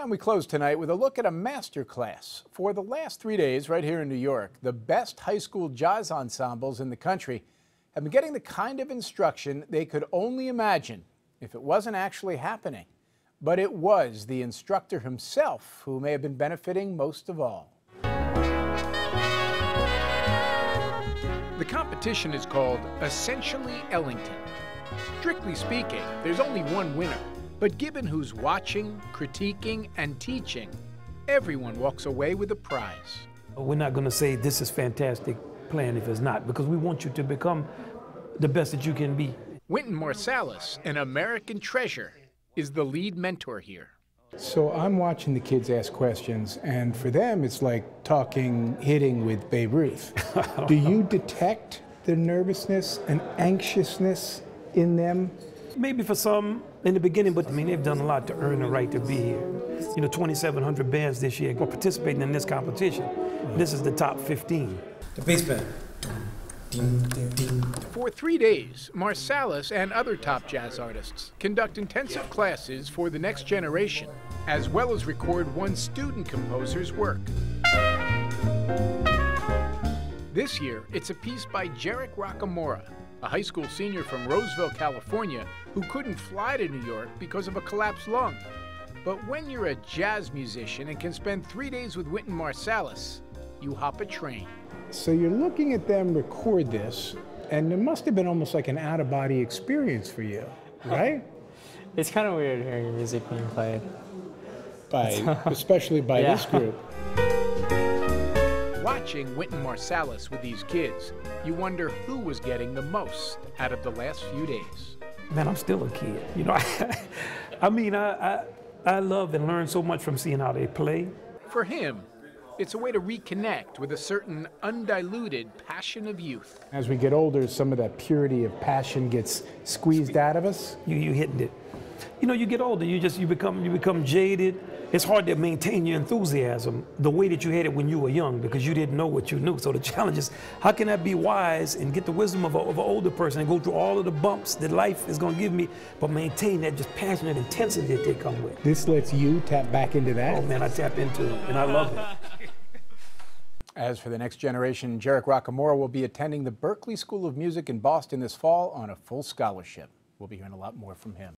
And we close tonight with a look at a master class. For the last 3 days right here in New York, the best high school jazz ensembles in the country have been getting the kind of instruction they could only imagine if it wasn't actually happening. But it was the instructor himself who may have been benefiting most of all. The competition is called Essentially Ellington. Strictly speaking, there's only one winner. But given who's watching, critiquing, and teaching, everyone walks away with a prize. We're not going to say this is fantastic playing if it's not, because we want you to become the best that you can be. Wynton Marsalis, an American treasure, is the lead mentor here. So I'm watching the kids ask questions, and for them it's like hitting with Babe Ruth. Do you detect the nervousness and anxiousness in them? Maybe for some in the beginning, but I mean, they've done a lot to earn the right to be here. You know, 2,700 bands this year are participating in this competition. This is the top 15. The bass band. For 3 days, Marsalis and other top jazz artists conduct intensive classes for the next generation, as well as record one student composer's work. This year, it's a piece by Jim Axelrod, a high school senior from Roseville, California, who couldn't fly to New York because of a collapsed lung. But when you're a jazz musician and can spend 3 days with Wynton Marsalis, you hop a train. So you're looking at them record this, and it must have been almost like an out-of-body experience for you, right? It's kind of weird hearing your music being played. Especially by this group. Watching Wynton Marsalis with these kids, you wonder who was getting the most out of the last few days. Man, I'm still a kid. You know, I love and learn so much from seeing how they play. For him, it's a way to reconnect with a certain undiluted passion of youth. As we get older, some of that purity of passion gets squeezed out of us. You hitting it. You know, you get older, you become jaded. It's hard to maintain your enthusiasm the way that you had it when you were young, because you didn't know what you knew. So the challenge is, how can I be wise and get the wisdom of an older person and go through all of the bumps that life is going to give me, but maintain that just passionate intensity that they come with. This lets you tap back into that? Oh man, I tap into it, and I love it. As for the next generation, Jim Axelrod will be attending the Berklee School of Music in Boston this fall on a full scholarship. We'll be hearing a lot more from him.